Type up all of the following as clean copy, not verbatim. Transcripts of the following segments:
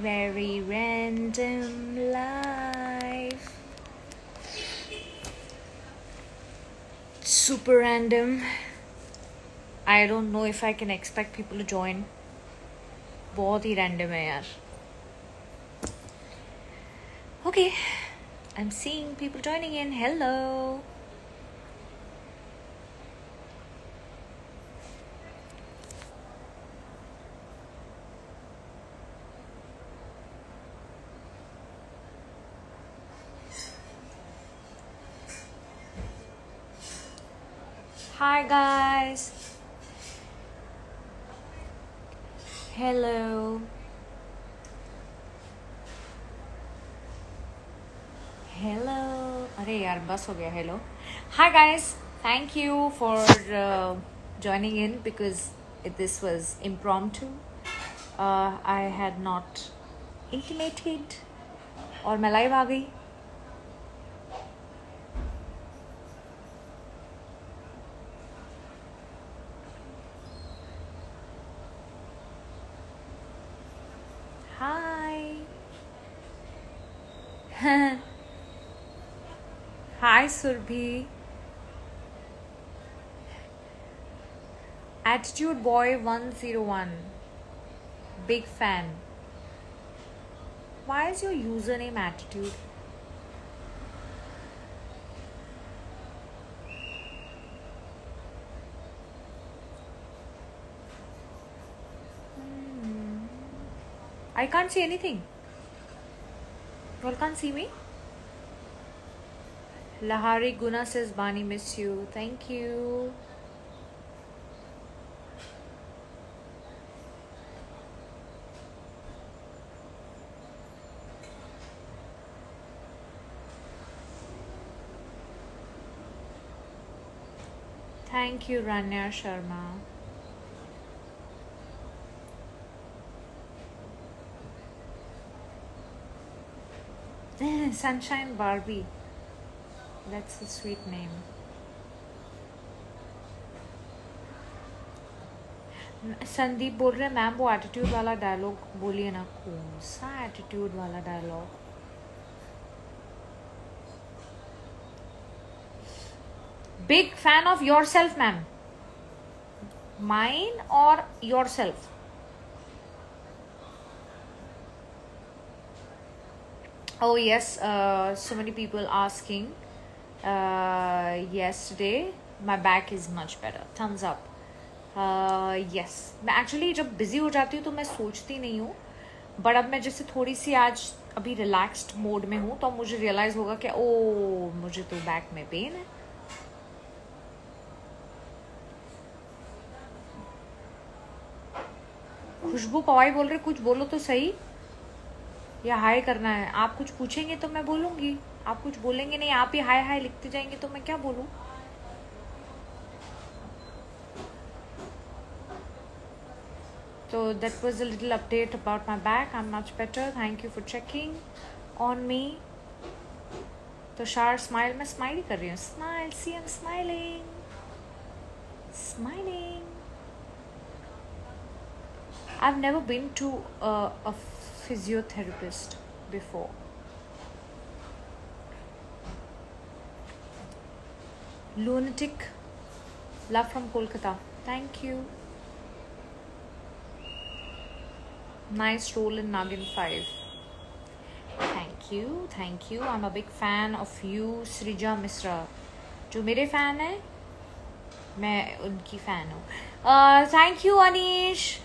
Very random life. Super random. I don't know if I can expect people to join. बहुत ही random है यार. Okay, I'm seeing people joining in. Hello. Hi guys. Hello. Hello. अरे यार बस हो गया. Hello. Hi guys. Thank you for joining in because this was impromptu. I had not intimated और मैं लाइव आ गई. Hi. Hi Surbhi. Attitude Boy 101. Big fan. Why is your username Attitude? I can't see anything. You all can't see me? Lahari Guna says, Bani, miss you. Thank you. Thank you, Rania Sharma. Sunshine Barbie. That's a sweet name. Sandeep बोल रहे हैं ma'am वो attitude वाला dialogue बोलिए ना. कौन सा attitude वाला dialogue? Big fan of yourself, ma'am. Mine or yourself? Oh yes, so many people asking. Yesterday my back is much better. Thumbs up. Yes, मैं एक्चुअली जब बिजी हो जाती हूँ तो मैं सोचती नहीं हूँ, बट अब मैं जैसे थोड़ी सी आज अभी रिलैक्स्ड मोड में हूँ तो मुझे रियलाइज होगा कि ओ मुझे तो बैक में पेन है. खुशबू पवाई बोल रहे कुछ बोलो तो सही, या हाय करना है? आप कुछ पूछेंगे तो मैं बोलूँगी, आप कुछ बोलेंगे नहीं, आप ही हाय हाय लिखते जाएंगे तो मैं क्या बोलूँ? So that was a little update about my back. I'm much better. Thank you for checking on me. Tushar smile, मैं स्माइल ही कर रही हूँ. Smile, see I'm smiling. Smiling. I've never been to a physiotherapist before. Lunatic love from Kolkata. Thank you. Nice role in Nagin 5. Thank you, thank you. I'm a big fan of you, Srija Misra. जो मेरे fan है मैं उनकी fan हूँ. Thank you Anish.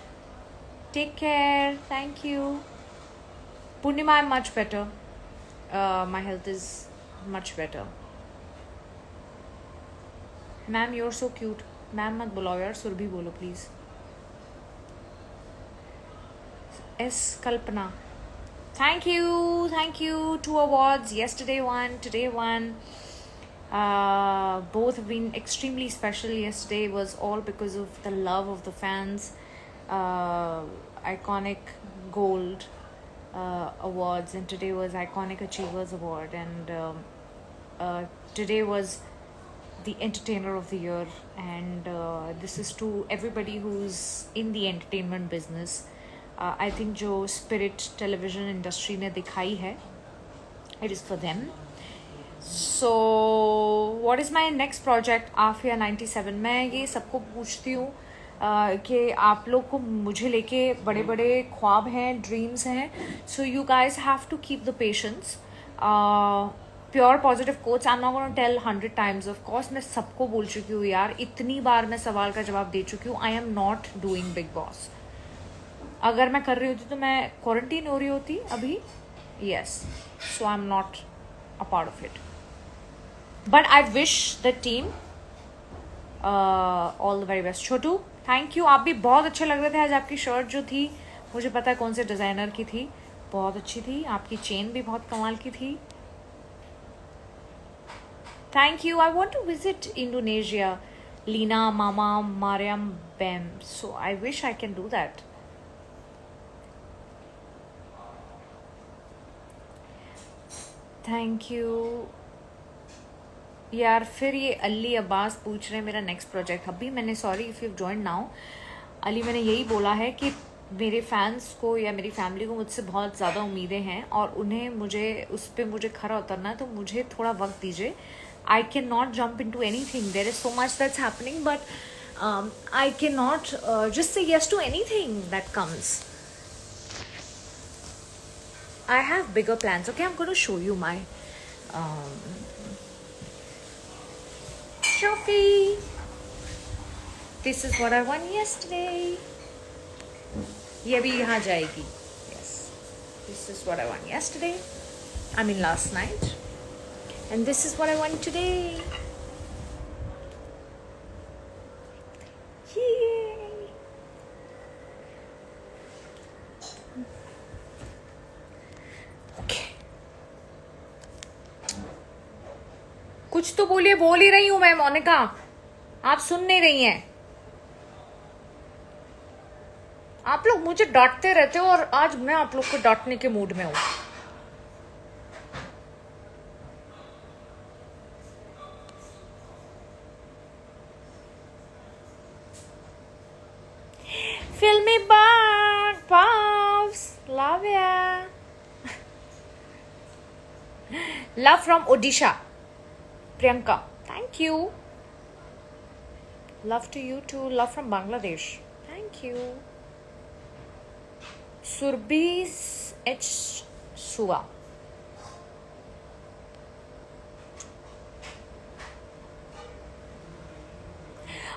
Take care. Thank you. Purnima, I'm much better. My health is much better. Ma'am, you're so cute. Ma'am मत बुलाओ यार, सुरभि बोलो please. S Kalpana. Thank you, thank you. 2 awards, yesterday one, today one. Both have been extremely special. Yesterday was all because of the love of the fans. Iconic Gold awards, and today was Iconic Achievers Award, and today was the Entertainer of the Year, and this is to everybody who's in the entertainment business. I think जो spirit television industry ने दिखाई है, it is for them. So what is my next project आफिया 97. मैं ये सबको पूछती हूँ कि आप लोग को मुझे लेके बड़े बड़े ख्वाब हैं, ड्रीम्स हैं. So you guys have to keep the patience. Pure positive quotes I am not gonna tell 100 times. Of course मैं सबको बोल चुकी हूँ यार, इतनी बार मैं सवाल का जवाब दे चुकी हूँ. आई am not doing big boss. अगर मैं कर रही होती तो मैं क्वारंटीन हो रही होती अभी. Yes, so I am not a part of it. But I wish the team all the very best. Chhotu, thank you. आप भी बहुत अच्छे लग रहे थे आज. आपकी शर्ट जो थी, मुझे पता है कौन से डिज़ाइनर की थी, बहुत अच्छी थी. आपकी चेन भी बहुत कमाल की थी. Thank you. I want to visit Indonesia. Lina, mama, Mariam, Bam. So I wish I can do that. Thank you यार. फिर ये अली अब्बास पूछ रहे हैं मेरा नेक्स्ट प्रोजेक्ट. अभी मैंने, sorry if you join now, Ali मैंने यही बोला है कि मेरे फैंस को या मेरी फैमिली को मुझसे बहुत ज़्यादा उम्मीदें हैं और उन्हें मुझे उस पर मुझे खरा उतरना है. तो मुझे थोड़ा वक्त दीजिए. I can not jump into anything. There is so much that's happening, but I can not just say yes to anything that comes. I have bigger plans. Okay, I'm going to show you my trophy. This is what I won yesterday. ये भी यहाँ जाएगी. Yes, this is what I won yesterday. I mean last night. And this is what I won today. Yay! कुछ तो बोलिए. बोल ही रही हूं मैं मोनिका, आप सुन नहीं रही हैं. आप लोग मुझे डांटते रहते हो और आज मैं आप लोग को डांटने के मूड में हूं. फिल्मी बाग पाव्स, लव या. Love from Odisha, Priyanka, thank you. Love to you too. Love from Bangladesh. Thank you. Surbhi H. Suva.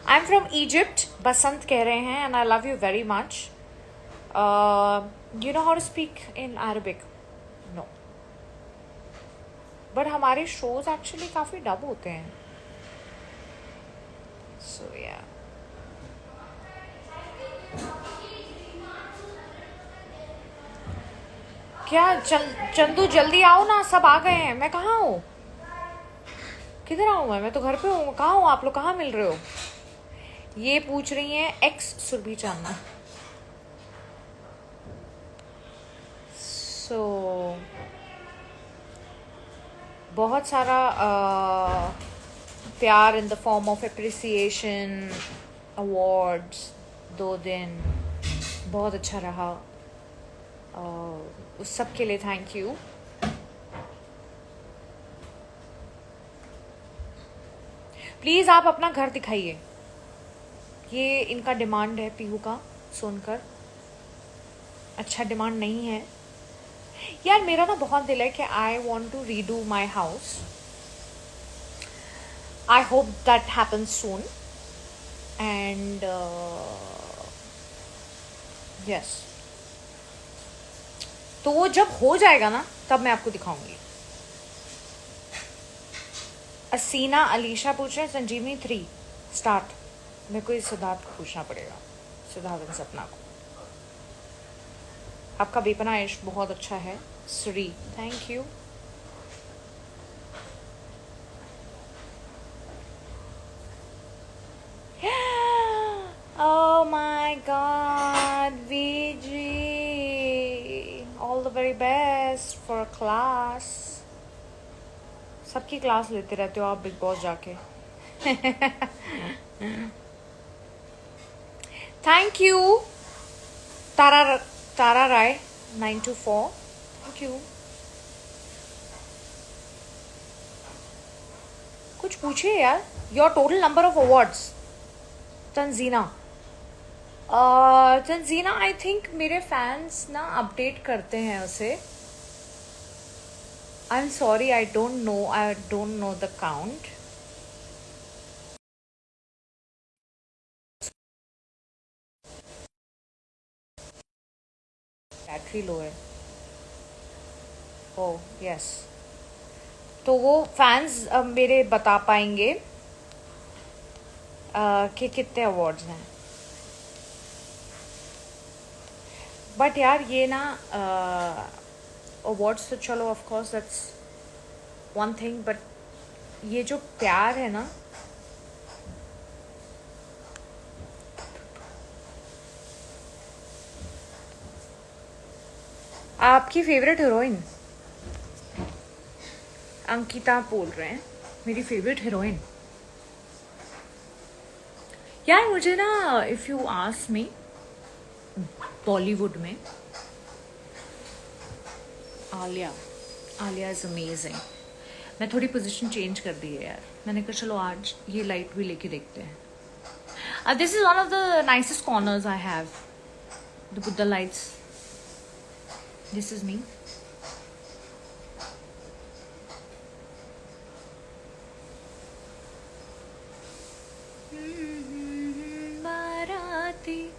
I'm from Egypt. Basant कह रहे हैं and I love you very much. You know how to speak in Arabic? No. But हमारे shows actually काफ़ी dub होते हैं. सो या क्या चंदू जल्दी आओ ना, सब आ गए हैं. मैं कहाँ हूँ, किधर आऊँ मैं तो घर पे हूँ. कहाँ हूँ आप लोग, कहाँ मिल रहे हो? ये पूछ रही हैं एक्स सुरभि चांदना. सो बहुत सारा प्यार in the form of appreciation, awards. 2 दिन बहुत अच्छा रहा. उस सब के लिए थैंक यू. प्लीज़ आप अपना घर दिखाइए. ये इनका डिमांड है पीहू का सुनकर. अच्छा डिमांड नहीं है यार. मेरा ना बहुत दिल है कि I want to redo my house. I hope that happens soon. And yes, तो वो जब हो जाएगा ना तब मैं आपको दिखाऊंगी. असीना अलीशा पूछ रहे हैं संजीवनी 3 स्टार्ट. मेरे को इस सिद्धार्थ को पूछना पड़ेगा, सिद्धार्थ सपना को. आपका बेपना इश्क बहुत अच्छा है. Shri, thank you. Oh my God, VG, all the very best for class. सबकी क्लास लेते रहते हो आप बिग बॉस जाके. Thank you Tara Tara Rai 924, thank you. कुछ पूछिए यार। Your total number of awards. Tanzeena, Tanzeena I think मेरे फैंस ना अपडेट करते हैं उसे। I am sorry, I don't know the count. Battery low है। ओह यस, तो वो फैंस मेरे बता पाएंगे कि कितने अवार्ड्स हैं। बट यार ये ना अवार्ड्स तो चलो of course that's one thing, but ये जो प्यार है ना, आपकी फेवरेट हीरोइन अंकिता बोल रहे हैं, मेरी फेवरेट हीरोइन। यार मुझे ना, if you ask me, Bollywood में आलिया इज़ अमेजिंग। मैं थोड़ी पोजीशन चेंज कर दी है यार, मैंने कहा चलो आज ये लाइट भी लेके देखते हैं। This is one of the nicest corners I have, the Buddha lights. This is me. बाराती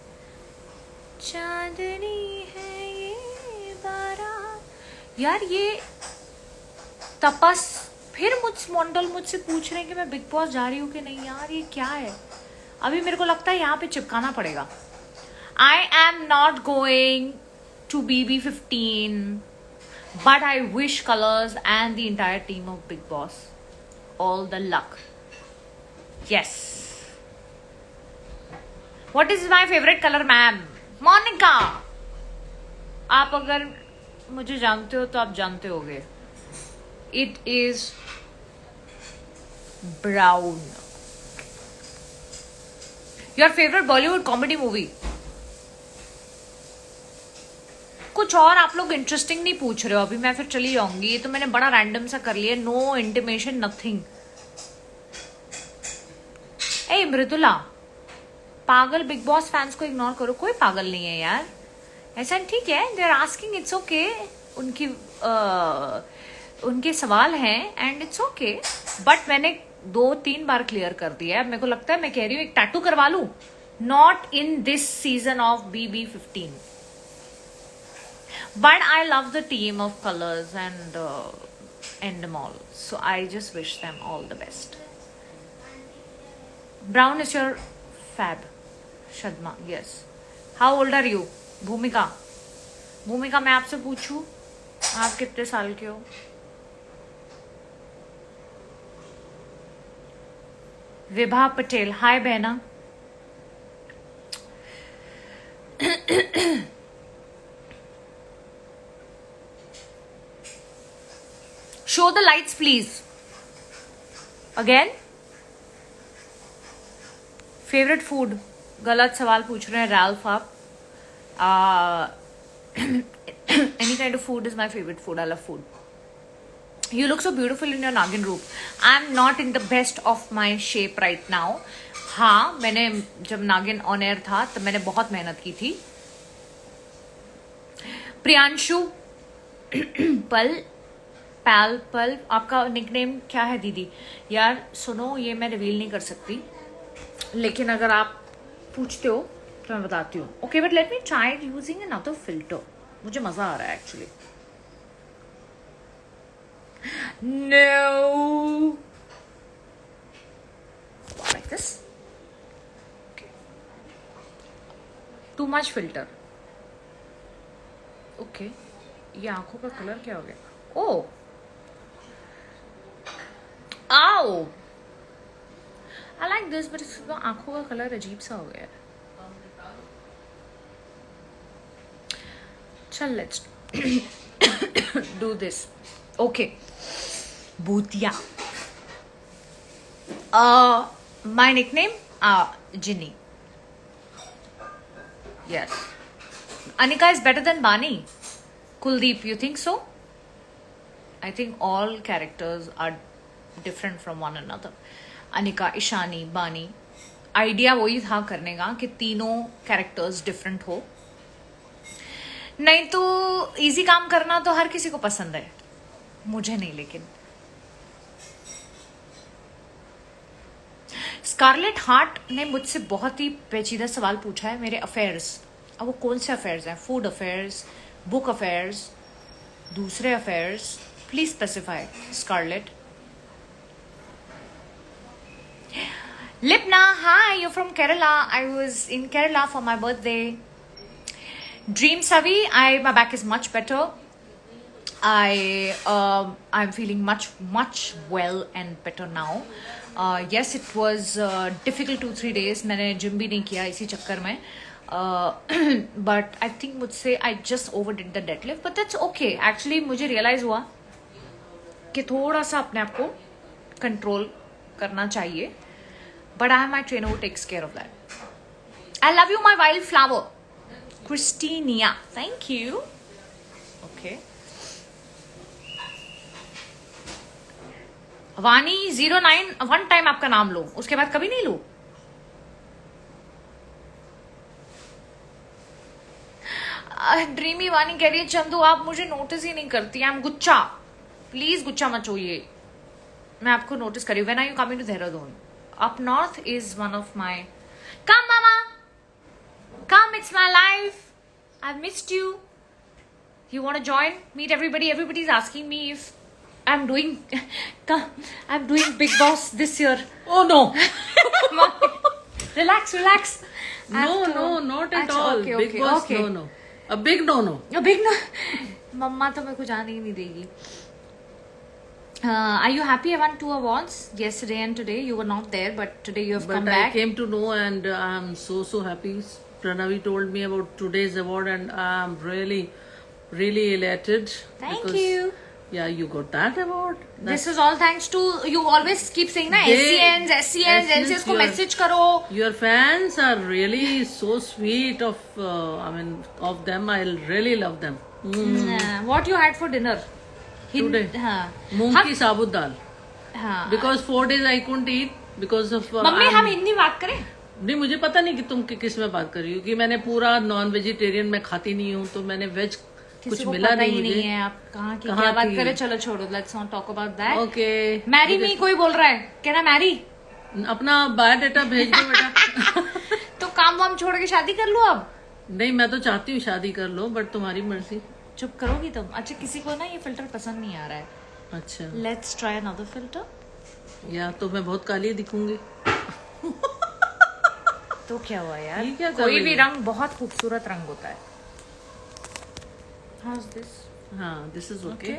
चांदनी है ये बारात। यार ये तपस फिर मुझसे पूछ रहे हैं कि मैं बिग बॉस जा रही हूँ कि नहीं। यार ये क्या है, अभी मेरे को लगता है यहाँ पे चिपकाना पड़ेगा। I am not going to BB15, but I wish Colors and the entire team of Bigg Boss all the luck. Yes, what is my favourite colour ma'am? Monika, आप अगर मुझे जानते हो तो आप जानते होगे, it is brown. Your favourite Bollywood comedy movie? कुछ और आप लोग इंटरेस्टिंग नहीं पूछ रहे हो अभी, मैं फिर चली जाऊंगी। ये तो मैंने बड़ा रैंडम सा कर लिया, नो इंटिमेशन नथिंग। ए मृदुला, पागल बिग बॉस फैंस को इग्नोर करो, कोई पागल नहीं है यार, ऐसा ठीक है। They are asking, it's okay, उनके सवाल हैं एंड इट्स ओके। बट मैंने 2-3 बार क्लियर कर दिया है। मेरे को लगता है मैं कह रही हूँ एक टैटू करवा लूं, not in this season of BB15, but I love the team of Colors and all, so I just wish them all the best. Brown is your fab. Sharma, yes. How old are you? Bhumika, मैं आपसे पूछूं, आप कितने साल के हो? विभा पटेल, हाय बहना। Show the lights please. Again, favourite food? गलत सवाल पूछ रहे हैं रैल्फ आप। Any kind of food is my favorite food. I love food. You look so beautiful in your Nagin robe. I'm not in the best of my shape right now. हाँ, मैंने जब नागिन ऑन एयर था तब मैंने बहुत मेहनत की थी। प्रियांशु पल, आपका निकनेम क्या है दीदी? यार सुनो, ये मैं रिवील नहीं कर सकती, लेकिन अगर आप पूछते हो तो मैं बताती हूँ। Okay, but let me try using another filter, मुझे मजा आ रहा है actually. No, like this. Too much filter. Okay, ये आंखों का कलर क्या हो गया? ओ आओ, आई लाइक दिस, बट इसका आंखों का कलर अजीब सा हो गया है। चल, लेट्स डू दिस। ओके, भूतिया। My nickname Ginny. Yes, Anika is better than Bani. Kuldeep, you think so? I think all characters are different from one another. Anika, Ishani, Bani. Idea वही था करने का कि तीनों कैरेक्टर्स डिफरेंट हो. नहीं तो इजी काम करना तो हर किसी को पसंद है, मुझे नहीं. लेकिन स्कारलेट हार्ट ने मुझसे बहुत ही पेचीदा सवाल पूछा है मेरे अफेयर्स. अब वो कौन से अफेयर्स हैं? फूड अफेयर्स, बुक अफेयर्स, दूसरे affairs? Please specify Scarlett. Lipna, hi, you're from Kerala. I was in Kerala for my birthday. Dream Savi, my back is much better. I'm feeling much well and better now. Yes, it was difficult 2-3 days. मैंने gym भी नहीं किया इसी चक्कर में. But I think मुझसे I just overdid the deadlift. But that's okay. Actually मुझे realize हुआ कि थोड़ा सा अपने आप को कंट्रोल करना चाहिए. But I have my trainer who takes care of that. I love you, my wildflower. Christina. Thank you. Okay. Vani 09, one time आपका नाम लो, उसके बाद कभी नहीं लो. ड्रीमी वानी कह रही है चंदू आप मुझे नोटिस ही नहीं करती. I am गुच्चा. प्लीज गुच्चा मत छोइए, मैं आपको नोटिस करी. When are you coming to Dehradun? Up north is one of my... Come, Mama! Come, it's my life. I've missed you. You want to join? Meet everybody. Everybody's asking me if I'm doing... Come, I'm doing Big Boss this year. Oh, no. Relax. No, not at all. Okay, Big Boss, okay. no. A big no. A big no. मम्मा तो मेरे को जाने ही नहीं देगी. Are you happy? I won 2 awards yesterday and today. You were not there, but today you have come back. But I came to know and I'm so happy. Pranavi told me about today's award and I'm really elated. Thank you. Yeah, you got that award. This is all thanks to you. Always keep saying na SCNs, NCS को message करो. Your fans are really so sweet of them. I really love them. What you had for dinner? Today, मूंग की साबुत दाल. Because 4 days I couldn't eat because of. Mummy हम हिंदी बात करें? नहीं, मुझे पता नहीं कि तुम किस में बात कर रही हो, कि मैंने पूरा नॉन वेजिटेरियन में खाती नहीं हूँ, तो मैंने वेज कुछ मिला नहीं मुझे. नहीं है आप कहाँ की क्या बात करें. चलो छोड़ो, let's not talk about that. Okay. Marry me कोई बोल रहा है, कहना मैरी अपना बायोडाटा भेज दो बेटा. तो काम वाम छोड़ के शादी कर लो अब. नहीं, मैं तो चाहती हूँ शादी कर लो, बट तुम्हारी मर्जी. चुप करोगी तुम? अच्छा, किसी को ना ये फिल्टर पसंद नहीं आ रहा है. अच्छा, लेट्स ट्राई अनदर फिल्टर. या तो मैं बहुत काली दिखूंगी. तो क्या हुआ यार, कोई भी रंग बहुत खूबसूरत रंग होता है. How's this? हाँ, this is okay.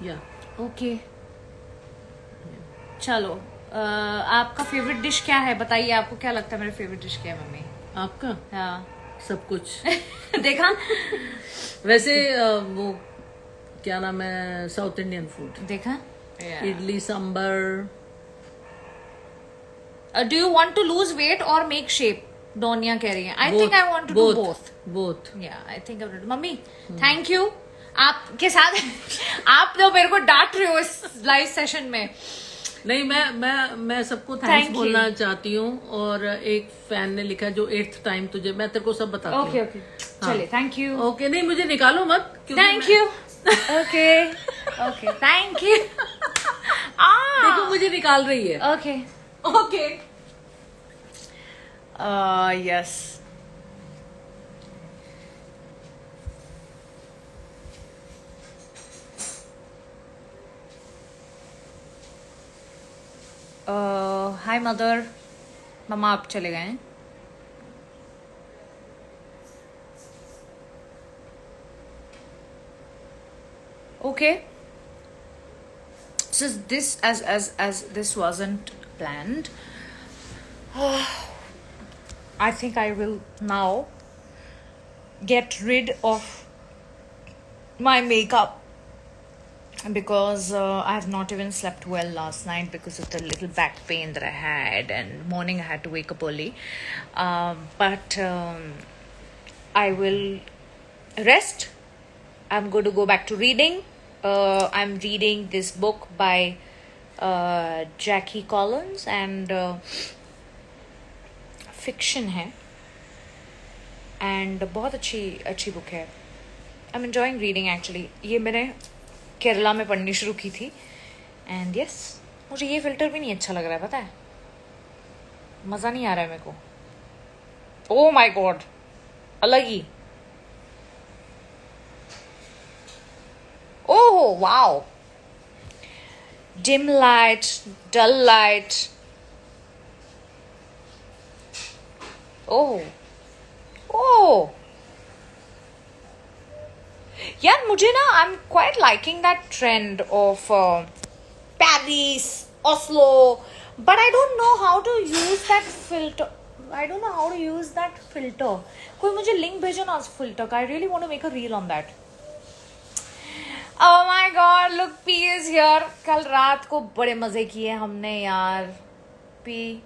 या ओके. चलो, आपका फेवरेट डिश क्या है बताइए. आपको क्या लगता है मेरा फेवरेट डिश क्या है मम्मी? आपका? हाँ, सब कुछ. देखा. वैसे वो क्या नाम है, साउथ इंडियन फूड. देखा. Idli sambar. Do you want to lose weight और मेक शेप? डोनिया कह रही है. I think I want to do both. या I think mummy thank you. आपके साथ आप तो मेरे को डांट रहे हो इस लाइव सेशन में. नहीं, मैं सबको थैंक्स बोलना चाहती हूँ. और एक फैन ने लिखा जो 8th टाइम तुझे, मैं तेरे को सब बताती हूँ. ओके. चलिए, थैंक यू. ओके, नहीं मुझे निकालो मत. Thank you. Okay, thank you. देखो मुझे निकाल रही है. ओके. यस. हाय मदर. मम्मा आप चले गए हैं. Okay. So this as this wasn't planned, I think I will now get rid of my makeup because I have not even slept well last night because of the little back pain that I had, and morning I had to wake up early. But I will rest. I'm going to go back to reading. I'm reading this book by Jackie Collins and fiction है and बहुत अच्छी book है. I'm enjoying reading actually. ये मैंने केरला में पढ़नी शुरू की थी and yes, मुझे ये फिल्टर भी नहीं अच्छा लग रहा है, पता है, मज़ा नहीं आ रहा है मेरे को. Oh my god, अलग ही. Oh wow, dim light, dull light. Oh यार मुझे ना I am quite liking that trend of Paris, Oslo, but I don't know how to use that filter. I don't know how to use that filter. कोई मुझे link भेजो ना उस filter का. I really want to make a reel on that. Oh my god, look, P is here. कल रात को बड़े मजे किए हमने यार. P,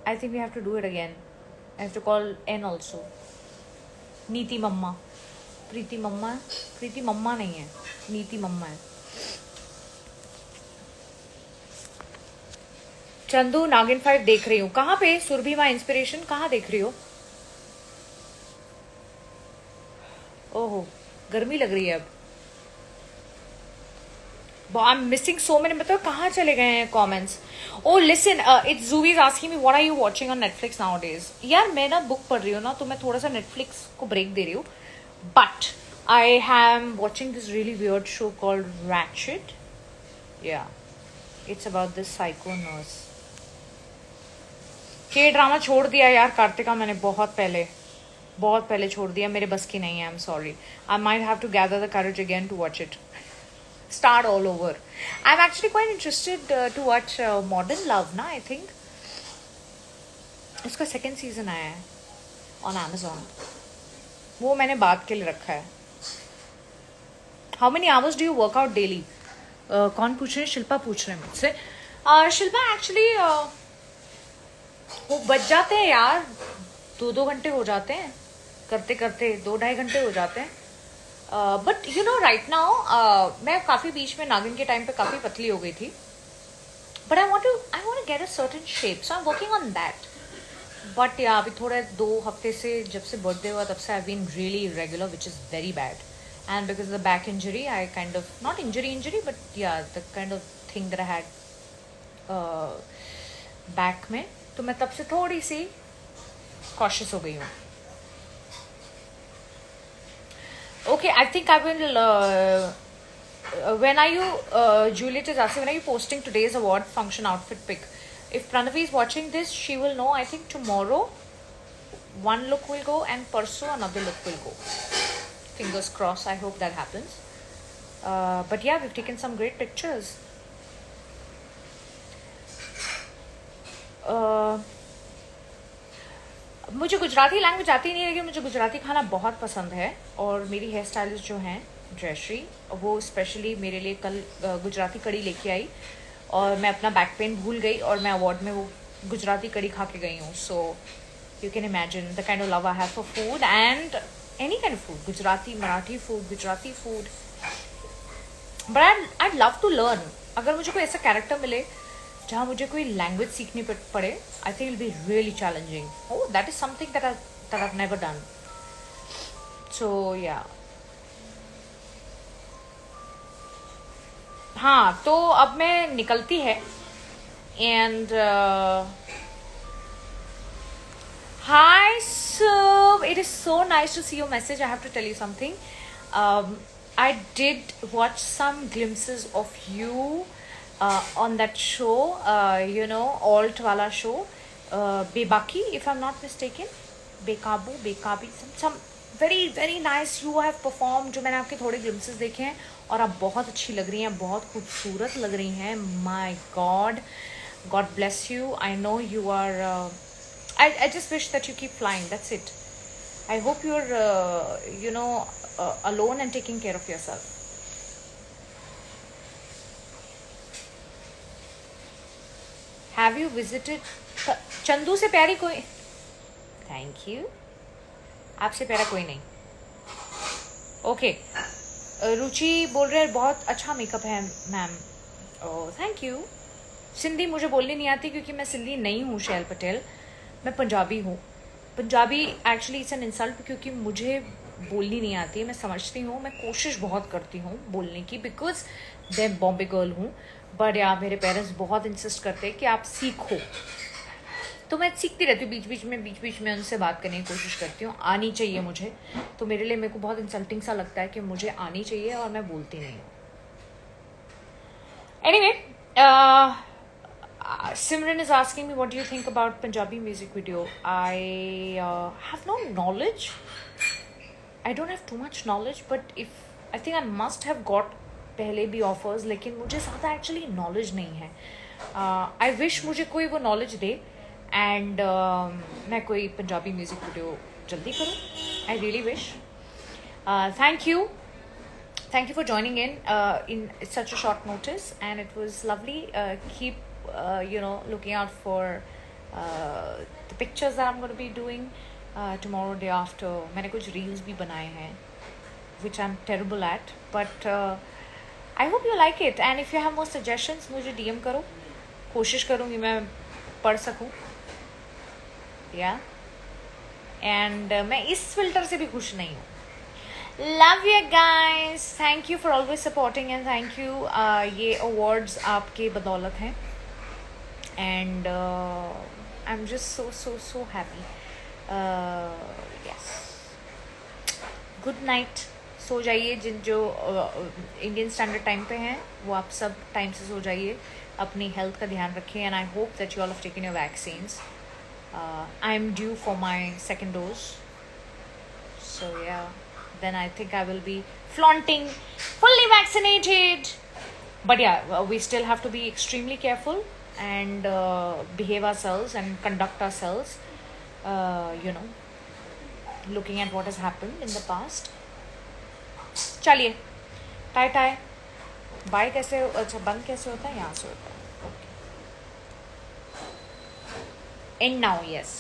I think we have to do it again. I have to call N also. नीति मम्मा, प्रीति मम्मा, प्रीति मम्मा नहीं है, नीति मम्मा है. चंदू नागिन 5 देख रही हूँ. कहाँ पे? सुरभि माँ इंस्पिरेशन कहाँ देख रही हो? ओहो, गर्मी लग रही है अब. I'm missing so many. मतलब कहाँ चले गए हैं comments? Oh listen, it's Zuvi is asking me what are you watching on Netflix nowadays? यार मैं ना book पढ़ रही हूँ ना, तो मैं थोड़ा सा Netflix को break दे रही हूँ. But I am watching this really weird show called Ratched. Yeah, it's about this psycho nurse. के ड्रामा छोड़ दिया यार कार्तिका मैंने बहुत पहले छोड़ दिया. मेरे बस की नहीं है. I'm sorry. I might have to gather the courage again to watch it. Start all over. I'm actually quite interested to watch Modern Love ना. I think उसका second season आया है on Amazon. वो मैंने बात के लिए रखा है. How many hours do you work out daily? कौन पूछ रहे हैं? शिल्पा पूछ रहे हैं मुझसे. शिल्पा actually वो बच जाते हैं यार, 2 घंटे हो जाते हैं करते करते. 2-2.5 घंटे हो जाते हैं. But you know right now मैं काफ़ी बीच में नागिन के टाइम पे काफ़ी पतली हो गई थी. But I want to get a certain shape, so I am working on that. But yeah अभी थोड़े 2 हफ्ते से जब से बर्थडे हुआ तब से I been really irregular, which is very bad. And because the back injury I kind of not injury but yeah the kind of thing that I had back में, तो मैं तब से थोड़ी सी कॉशियस हो गई हूँ. Okay, I think I will. When are you? Juliet is asking, when are you posting today's award function outfit pic? If Pranavi is watching this, she will know. I think tomorrow, one look will go, and parso another look will go. Fingers crossed. I hope that happens. But yeah, we've taken some great pictures. मुझे Gujarati language आती नहीं, लेकिन मुझे गुजराती खाना बहुत पसंद है. और मेरी हेयर स्टाइलिस्ट जो हैं जयश्री, वो स्पेशली मेरे लिए कल गुजराती कड़ी लेके आई और मैं अपना बैक पेन भूल गई और मैं अवार्ड में वो गुजराती कड़ी खा के गई हूँ. So you can imagine the kind of love I have for food and any kind of food. Gujarati, Marathi food, Gujarati food. But I love to learn. अगर मुझे कोई ऐसा कैरेक्टर मिले जहाँ मुझे कोई लैंग्वेज सीखनी पड़े, I think it will be really challenging. Oh, that is something that I've never done. So yeah. हाँ, तो अब मैं निकलती है. And hi Sub, it is so nice to see your message. I have to tell you something. I did watch some glimpses of you on that show, you know, alt wala show, Bebaki, if I'm not mistaken, Bekabi, some very very nice you have performed. जो मैंने आपके थोड़े glimpses देखे हैं और आप बहुत अच्छी लग रही हैं, बहुत खूबसूरत लग रही हैं. My God, God bless you. I know you are. I just wish that you keep flying. That's it. I hope you're, you know, alone and taking care of yourself. Have you visited Chandu से प्यारी कोई? Thank you. आपसे प्यारा कोई नहीं। Okay रुचि बोल रहे हैं बहुत अच्छा मेकअप है ma'am. Oh thank you. Sindhi मुझे बोलनी नहीं आती क्योंकि मैं सिंधी नहीं हूँ शैल पटेल, मैं पंजाबी हूँ। Punjabi actually it's an insult क्योंकि मुझे बोलनी नहीं आती है। मैं समझती हूँ, मैं कोशिश बहुत करती हूँ बोलने की बिकॉज मैं बॉम्बे गर्ल हूँ, बट यार मेरे पेरेंट्स बहुत इंसिस्ट करते हैं कि आप सीखो, तो मैं सीखती रहती हूँ बीच बीच में उनसे बात करने की कोशिश करती हूँ। आनी चाहिए मुझे, तो मेरे को बहुत इंसल्टिंग सा लगता है कि मुझे आनी चाहिए और मैं बोलती नहीं हूँ। Anyway Simran is asking me what do you think about Punjabi music video. I have no knowledge. I don't have too much knowledge, but I think I must have got पहले भी offers, लेकिन मुझे ज़्यादा actually knowledge नहीं है। I wish मुझे कोई वो knowledge दे and मैं कोई पंजाबी music video जल्दी करूँ। I really wish. Thank you for joining in such a short notice, and it was lovely. Keep looking out for the pictures that I'm going to be doing tomorrow, day after. मैंने कुछ reels भी बनाए हैं which I'm terrible at, but I hope you like it, and if you have more suggestions मुझे DM करो, कोशिश करूँगी मैं पढ़ सकूँ। and मैं इस filter से भी खुश नहीं हूँ। Love you guys, thank you for always supporting, and thank you ये awards आपके बदौलत हैं, and I'm just so happy. Yes, good night. सो जाइए, जो इंडियन स्टैंडर्ड टाइम पे हैं वो आप सब टाइम से सो जाइए, अपनी हेल्थ का ध्यान रखें, and I hope that you all have taken your vaccines. I am due for my second dose, so yeah, then I think I will be flaunting fully vaccinated. But yeah, we still have to be extremely careful and behave ourselves and conduct ourselves, looking at what has happened in the past. चलिए, tie tie bye. कैसे, अच्छा बंद कैसे होता है? यहाँ से होता है। Okay, and now yes